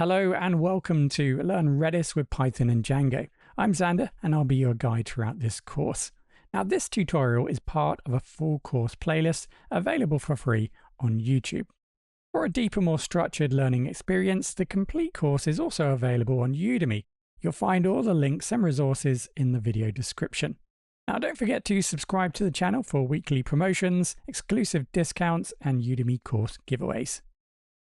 Hello and welcome to Learn Redis with Python and Django. I'm Xander and I'll be your guide throughout this course. Now this tutorial is part of a full course playlist available for free on YouTube. For a deeper, more structured learning experience, the complete course is also available on Udemy. You'll find all the links and resources in the video description. Now don't forget to subscribe to the channel for weekly promotions, exclusive discounts and Udemy course giveaways.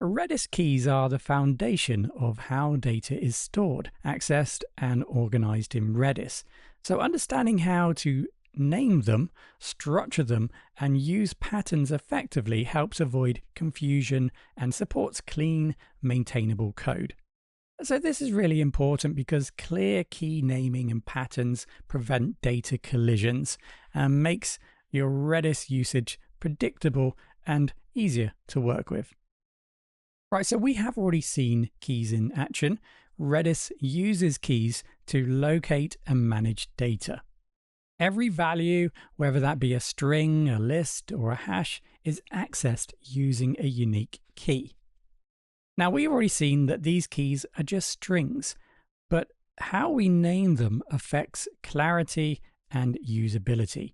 Redis keys are the foundation of how data is stored, accessed, and organized in Redis. So understanding how to name them, structure them, and use patterns effectively helps avoid confusion and supports clean, maintainable code. So this is really important because clear key naming and patterns prevent data collisions and makes your Redis usage predictable and easier to work with. Right, so we have already seen keys in action. Redis uses keys to locate and manage data. Every value, whether that be a string, a list, or a hash, is accessed using a unique key. Now, we've already seen that these keys are just strings, but how we name them affects clarity and usability.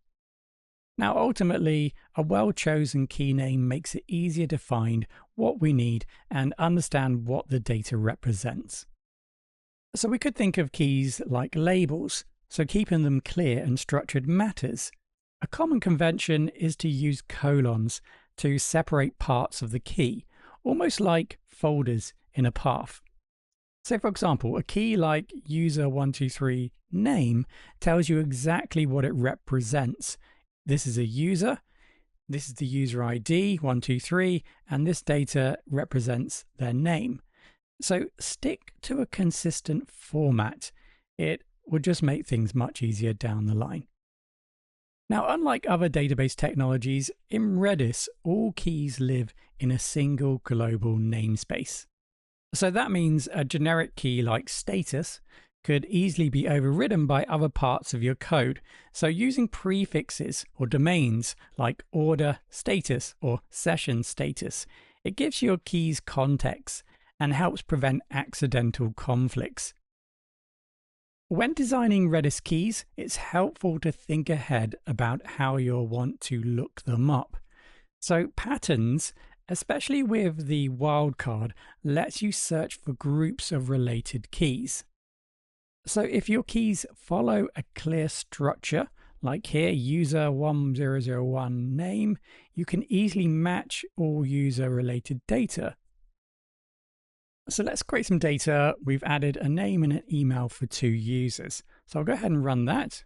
Now, ultimately, a well-chosen key name makes it easier to find what we need and understand what the data represents. So we could think of keys like labels, so keeping them clear and structured matters. A common convention is to use colons to separate parts of the key, almost like folders in a path. So for example, a key like user123 name tells you exactly what it represents. This is a user, this is the user ID, 123, and this data represents their name. So stick to a consistent format. It will just make things much easier down the line. Now, unlike other database technologies, in Redis, all keys live in a single global namespace. So that means a generic key like status could easily be overridden by other parts of your code. So using prefixes or domains like order status or session status, it gives your keys context and helps prevent accidental conflicts. When designing Redis keys, it's helpful to think ahead about how you'll want to look them up. So patterns, especially with the wildcard, lets you search for groups of related keys. So if your keys follow a clear structure, like here, user1001 name, you can easily match all user-related data. So let's create some data. We've added a name and an email for 2 users. So I'll go ahead and run that.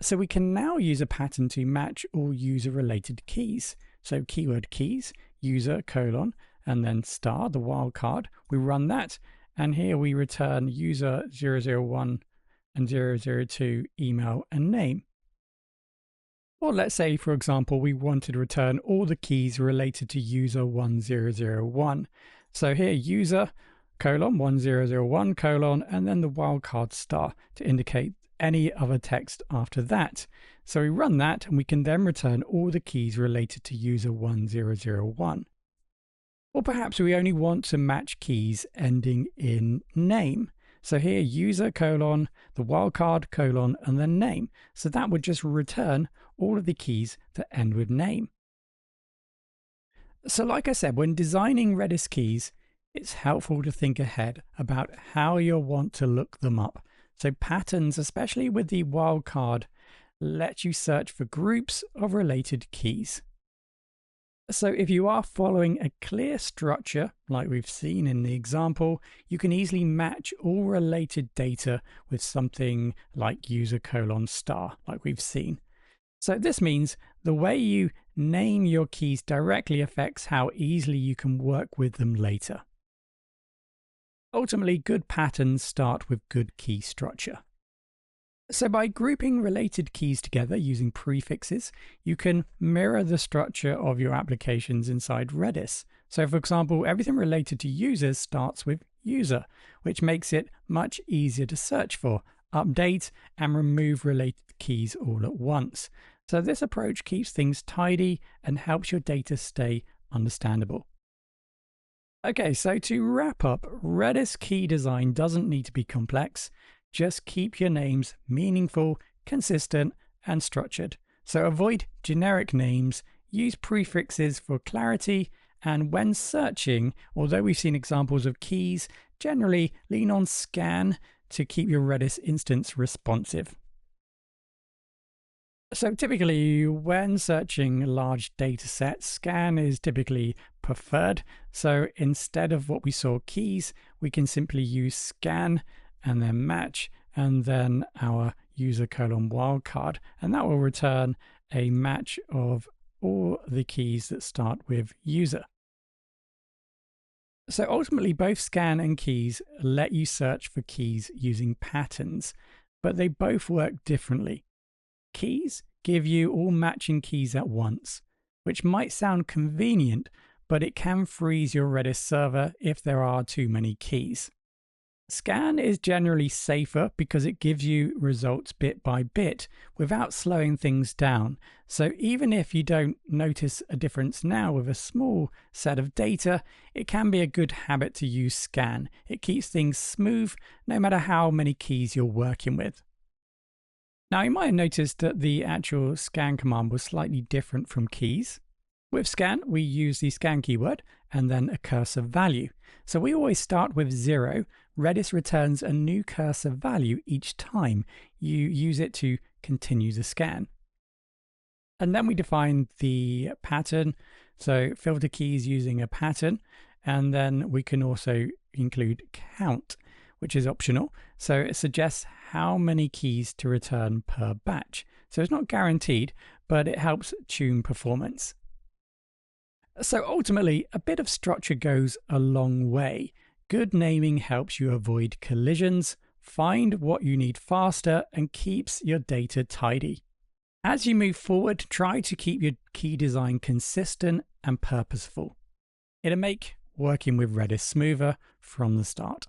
So we can now use a pattern to match all user-related keys. So keyword keys, user, colon, and then star, the wildcard. We run that. And here we return user 001 and 002 email and name. Or let's say, for example, we wanted to return all the keys related to user 1001. So here user colon 1001 colon and then the wildcard star to indicate any other text after that. So we run that and we can then return all the keys related to user 1001. Or perhaps we only want to match keys ending in name. So here user colon, the wildcard colon, and then name. So that would just return all of the keys that end with name. So like I said, when designing Redis keys, it's helpful to think ahead about how you'll want to look them up. So patterns, especially with the wildcard, let you search for groups of related keys. So if you are following a clear structure, like we've seen in the example, you can easily match all related data with something like user colon star, like we've seen. So this means the way you name your keys directly affects how easily you can work with them later. Ultimately, good patterns start with good key structure. So by grouping related keys together using prefixes, you can mirror the structure of your applications inside Redis. So for example, everything related to users starts with user, which makes it much easier to search for, update, and remove related keys all at once. So this approach keeps things tidy and helps your data stay understandable. Okay, so to wrap up, Redis key design doesn't need to be complex. Just keep your names meaningful, consistent, and structured. So avoid generic names, use prefixes for clarity, and when searching, although we've seen examples of keys, generally lean on scan to keep your Redis instance responsive. So typically, when searching large data sets, scan is typically preferred. So instead of what we saw keys, we can simply use scan and then match and then our user colon wildcard. And that will return a match of all the keys that start with user. So ultimately, both scan and keys let you search for keys using patterns, but they both work differently. Keys give you all matching keys at once, which might sound convenient, but it can freeze your Redis server if there are too many keys. Scan is generally safer because it gives you results bit by bit without slowing things down. So even if you don't notice a difference now with a small set of data, it can be a good habit to use scan. It keeps things smooth no matter how many keys you're working with. Now, you might have noticed that the actual scan command was slightly different from keys. With scan, we use the scan keyword and then a cursor value. So we always start with 0. Redis returns a new cursor value each time you use it to continue the scan. And then we define the pattern. So filter keys using a pattern. And then we can also include count, which is optional. So it suggests how many keys to return per batch. So it's not guaranteed, but it helps tune performance. So ultimately, a bit of structure goes a long way. Good naming helps you avoid collisions, find what you need faster, and keeps your data tidy. As you move forward, try to keep your key design consistent and purposeful. It'll make working with Redis smoother from the start.